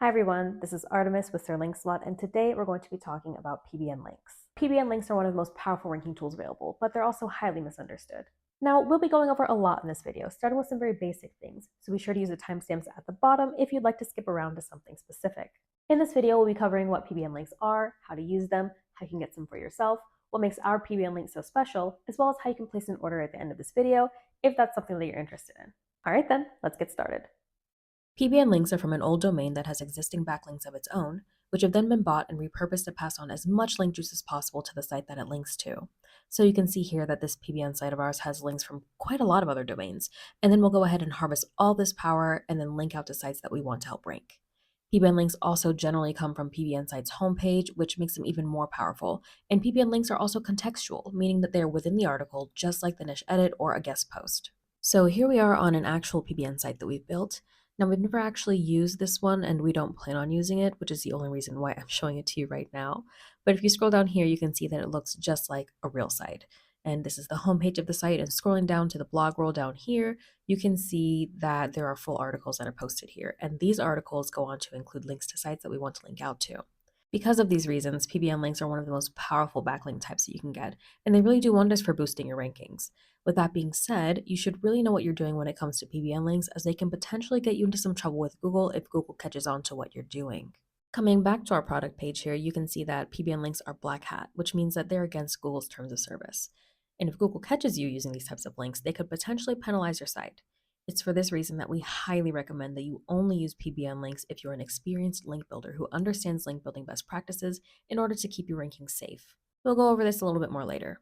Hi everyone, this is Artemis with Sir Linkslot, and today we're going to be talking about PBN links. PBN links are one of the most powerful ranking tools available, but they're also highly misunderstood. Now, we'll be going over a lot in this video, starting with some very basic things, so be sure to use the timestamps at the bottom if you'd like to skip around to something specific. In this video, we'll be covering what PBN links are, how to use them, how you can get some for yourself, what makes our PBN links so special, as well as how you can place an order at the end of this video if that's something that you're interested in. Alright then, let's get started. PBN links are from an old domain that has existing backlinks of its own, which have then been bought and repurposed to pass on as much link juice as possible to the site that it links to. So you can see here that this PBN site of ours has links from quite a lot of other domains, and then we'll go ahead and harvest all this power and then link out to sites that we want to help rank. PBN links also generally come from PBN site's homepage, which makes them even more powerful, and PBN links are also contextual, meaning that they are within the article, just like the niche edit or a guest post. So here we are on an actual PBN site that we've built. Now, we've never actually used this one and we don't plan on using it, which is the only reason why I'm showing it to you right now. But if you scroll down here, you can see that it looks just like a real site. And this is the homepage of the site, and scrolling down to the blog roll down here, you can see that there are full articles that are posted here. And these articles go on to include links to sites that we want to link out to. Because of these reasons, PBN links are one of the most powerful backlink types that you can get, and they really do wonders for boosting your rankings. With that being said, you should really know what you're doing when it comes to PBN links, as they can potentially get you into some trouble with Google if Google catches on to what you're doing. Coming back to our product page here, you can see that PBN links are black hat, which means that they're against Google's terms of service. And if Google catches you using these types of links, they could potentially penalize your site. It's for this reason that we highly recommend that you only use PBN links if you're an experienced link builder who understands link building best practices in order to keep your rankings safe. We'll go over this a little bit more later.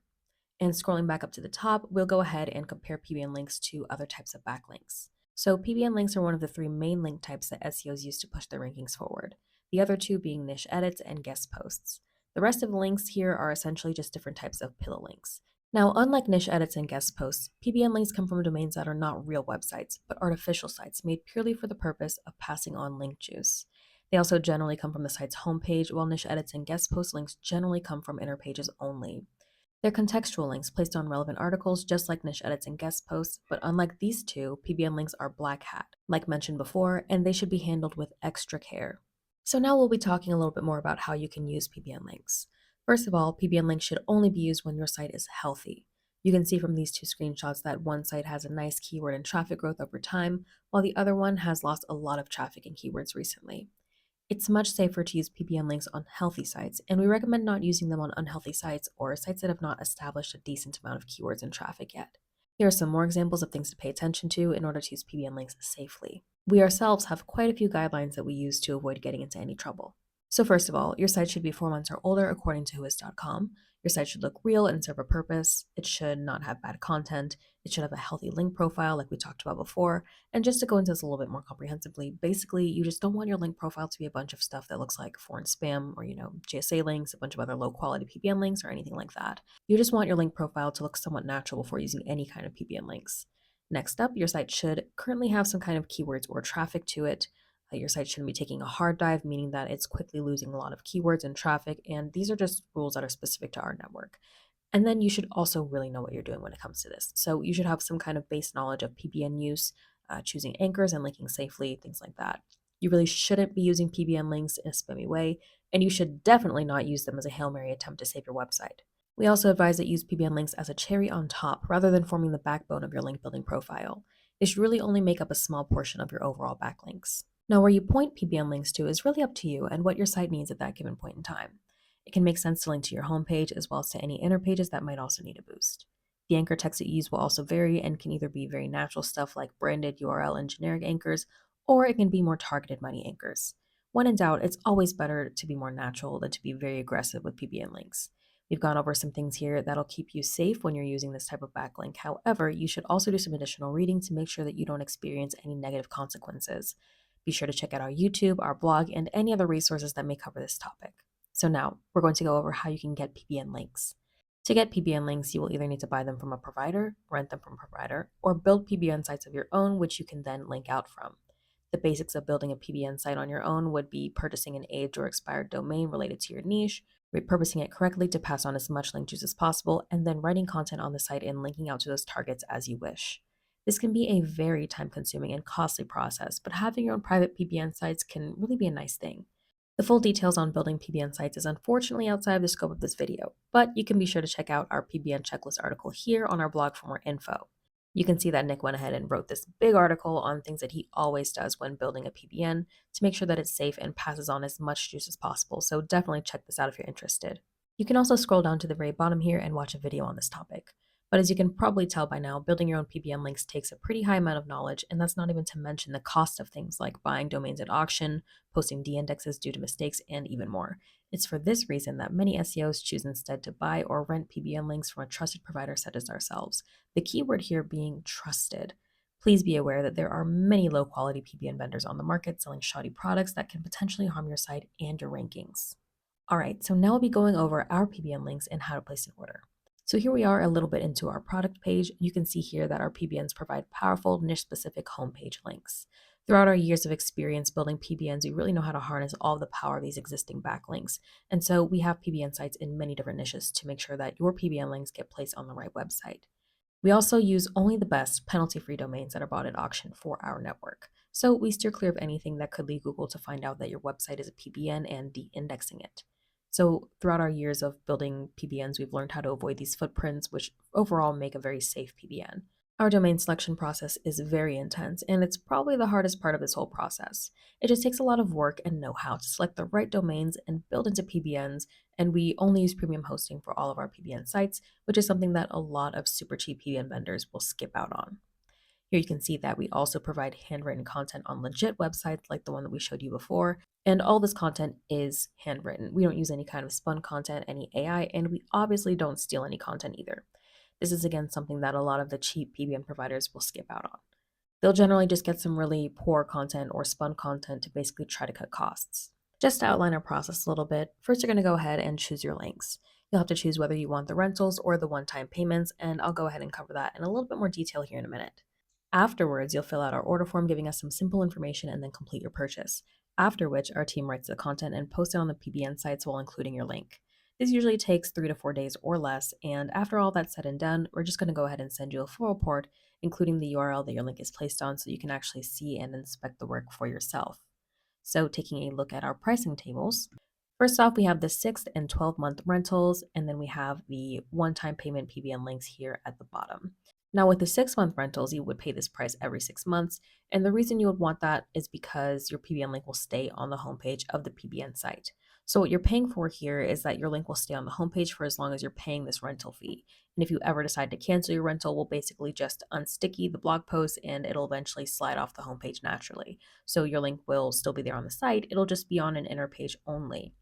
And scrolling back up to the top, we'll go ahead and compare PBN links to other types of backlinks. So PBN links are one of the three main link types that SEOs use to push their rankings forward, the other two being niche edits and guest posts. The rest of the links here are essentially just different types of pillow links. Now, unlike niche edits and guest posts, PBN links come from domains that are not real websites, but artificial sites made purely for the purpose of passing on link juice. They also generally come from the site's homepage, while niche edits and guest post links generally come from inner pages only. They're contextual links placed on relevant articles, just like niche edits and guest posts, but unlike these two, PBN links are black hat, like mentioned before, and they should be handled with extra care. So now we'll be talking a little bit more about how you can use PBN links. First of all, PBN links should only be used when your site is healthy. You can see from these two screenshots that one site has a nice keyword and traffic growth over time, while the other one has lost a lot of traffic and keywords recently. It's much safer to use PBN links on healthy sites, and we recommend not using them on unhealthy sites or sites that have not established a decent amount of keywords and traffic yet. Here are some more examples of things to pay attention to in order to use PBN links safely. We ourselves have quite a few guidelines that we use to avoid getting into any trouble. So first of all, your site should be 4 months or older according to whois.com. Your site should look real and serve a purpose. It should not have bad content. It should have a healthy link profile like we talked about before. And just to go into this a little bit more comprehensively, basically you just don't want your link profile to be a bunch of stuff that looks like foreign spam or, GSA links, a bunch of other low quality PBN links or anything like that. You just want your link profile to look somewhat natural before using any kind of PBN links. Next up, your site should currently have some kind of keywords or traffic to it. Your site shouldn't be taking a hard dive, meaning that it's quickly losing a lot of keywords and traffic, and these are just rules that are specific to our network. And then you should also really know what you're doing when it comes to this. So you should have some kind of base knowledge of PBN use, choosing anchors and linking safely, things like that. You really shouldn't be using PBN links in a spammy way, and you should definitely not use them as a Hail Mary attempt to save your website. We also advise that you use PBN links as a cherry on top rather than forming the backbone of your link building profile. They should really only make up a small portion of your overall backlinks. Now, where you point PBN links to is really up to you and what your site needs at that given point in time. It can make sense to link to your homepage as well as to any inner pages that might also need a boost. The anchor text that you use will also vary and can either be very natural stuff like branded URL and generic anchors, or it can be more targeted money anchors. When in doubt, it's always better to be more natural than to be very aggressive with PBN links. We've gone over some things here that'll keep you safe when you're using this type of backlink. However, you should also do some additional reading to make sure that you don't experience any negative consequences. Be sure to check out our YouTube, our blog, and any other resources that may cover this topic. So now, we're going to go over how you can get PBN links. To get PBN links, you will either need to buy them from a provider, rent them from a provider, or build PBN sites of your own, which you can then link out from. The basics of building a PBN site on your own would be purchasing an aged or expired domain related to your niche, repurposing it correctly to pass on as much link juice as possible, and then writing content on the site and linking out to those targets as you wish. This can be a very time-consuming and costly process, but having your own private PBN sites can really be a nice thing. The full details on building PBN sites is unfortunately outside of the scope of this video, but you can be sure to check out our PBN checklist article here on our blog for more info. You can see that Nick went ahead and wrote this big article on things that he always does when building a PBN to make sure that it's safe and passes on as much juice as possible, so definitely check this out if you're interested. You can also scroll down to the very bottom here and watch a video on this topic. But as you can probably tell by now, building your own PBN links takes a pretty high amount of knowledge, and that's not even to mention the cost of things like buying domains at auction, posting D-indexes due to mistakes, and even more. It's for this reason that many SEOs choose instead to buy or rent PBN links from a trusted provider such as ourselves. The keyword here being trusted. Please be aware that there are many low-quality PBN vendors on the market selling shoddy products that can potentially harm your site and your rankings. Alright, so now we'll be going over our PBN links and how to place an order. So here we are a little bit into our product page. You can see here that our PBNs provide powerful niche-specific homepage links. Throughout our years of experience building PBNs, we really know how to harness all the power of these existing backlinks. And so we have PBN sites in many different niches to make sure that your PBN links get placed on the right website. We also use only the best penalty-free domains that are bought at auction for our network. So we steer clear of anything that could lead Google to find out that your website is a PBN and de-indexing it. So throughout our years of building PBNs, we've learned how to avoid these footprints, which overall make a very safe PBN. Our domain selection process is very intense, and it's probably the hardest part of this whole process. It just takes a lot of work and know-how to select the right domains and build into PBNs, and we only use premium hosting for all of our PBN sites, which is something that a lot of super cheap PBN vendors will skip out on. Here you can see that we also provide handwritten content on legit websites like the one that we showed you before, and all this content is handwritten. We don't use any kind of spun content, any AI, and we obviously don't steal any content either. This is again something that a lot of the cheap PBN providers will skip out on. They'll generally just get some really poor content or spun content to basically try to cut costs. Just to outline our process a little bit, first you're going to go ahead and choose your links. You'll have to choose whether you want the rentals or the one-time payments, and I'll go ahead and cover that in a little bit more detail here in a minute. Afterwards, you'll fill out our order form giving us some simple information and then complete your purchase, after which our team writes the content and posts it on the PBN sites while including your link. This usually takes 3 to 4 days or less, and after all that's said and done, we're just going to go ahead and send you a full report, including the URL that your link is placed on so you can actually see and inspect the work for yourself. So taking a look at our pricing tables, first off, we have the 6 and 12-month rentals, and then we have the one-time payment PBN links here at the bottom. Now, with the 6-month rentals, you would pay this price every 6 months, and the reason you would want that is because your PBN link will stay on the homepage of the PBN site. So what you're paying for here is that your link will stay on the homepage for as long as you're paying this rental fee. And if you ever decide to cancel your rental, we'll basically just unsticky the blog post and it'll eventually slide off the homepage naturally. So your link will still be there on the site, it'll just be on an inner page only.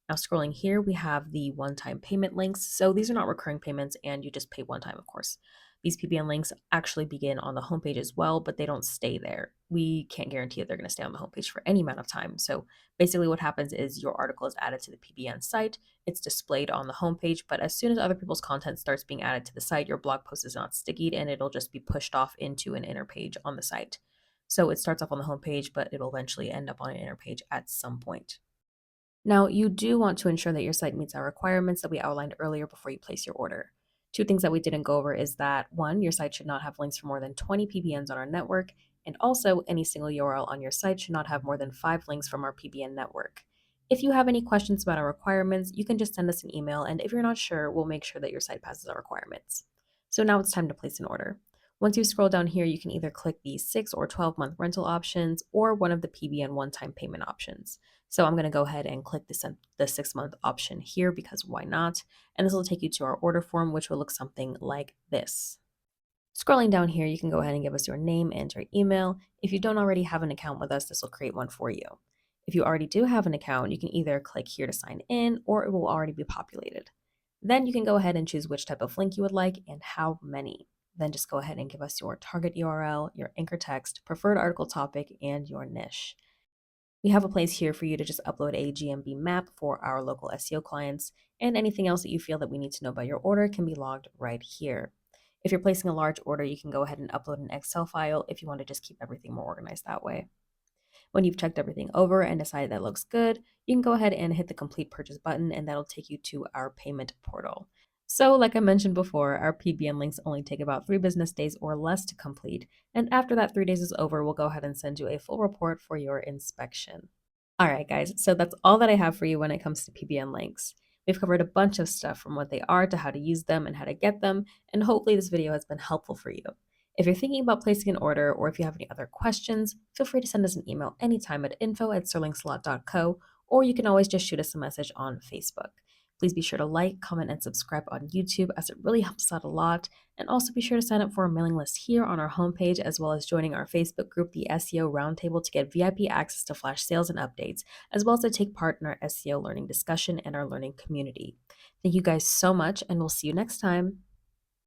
Now scrolling here, we have the one-time payment links. So these are not recurring payments and you just pay one time, of course. These PBN links actually begin on the homepage as well, but they don't stay there. We can't guarantee that they're going to stay on the homepage for any amount of time. So basically what happens is your article is added to the PBN site, it's displayed on the homepage, but as soon as other people's content starts being added to the site, your blog post is not stickied and it'll just be pushed off into an inner page on the site. So it starts off on the homepage, but it'll eventually end up on an inner page at some point. Now, you do want to ensure that your site meets our requirements that we outlined earlier before you place your order. Two things that we didn't go over is that one, your site should not have links for more than 20 PBNs on our network, and also any single URL on your site should not have more than 5 links from our PBN network. If you have any questions about our requirements, you can just send us an email, and if you're not sure, we'll make sure that your site passes our requirements. So now it's time to place an order. Once you scroll down here, you can either click the 6 or 12-month rental options or one of the PBN one-time payment options. So I'm going to go ahead and click the 6-month option here because why not? And this will take you to our order form, which will look something like this. Scrolling down here, you can go ahead and give us your name and your email. If you don't already have an account with us, this will create one for you. If you already do have an account, you can either click here to sign in or it will already be populated. Then you can go ahead and choose which type of link you would like and how many. Then just go ahead and give us your target URL, your anchor text, preferred article topic, and your niche. We have a place here for you to just upload a GMB map for our local SEO clients, and anything else that you feel that we need to know about your order can be logged right here. If you're placing a large order, you can go ahead and upload an Excel file if you want to just keep everything more organized that way. When you've checked everything over and decided that looks good, you can go ahead and hit the complete purchase button and that'll take you to our payment portal. So, like I mentioned before, our PBN links only take about 3 business days or less to complete. And after that 3 days is over, we'll go ahead and send you a full report for your inspection. All right, guys. So that's all that I have for you when it comes to PBN links. We've covered a bunch of stuff from what they are to how to use them and how to get them. And hopefully, this video has been helpful for you. If you're thinking about placing an order or if you have any other questions, feel free to send us an email anytime at info@sterlingslot.co, or you can always just shoot us a message on Facebook. Please be sure to like, comment, and subscribe on YouTube as it really helps us out a lot. And also be sure to sign up for our mailing list here on our homepage, as well as joining our Facebook group, the SEO Roundtable, to get VIP access to flash sales and updates, as well as to take part in our SEO learning discussion and our learning community. Thank you guys so much, and we'll see you next time.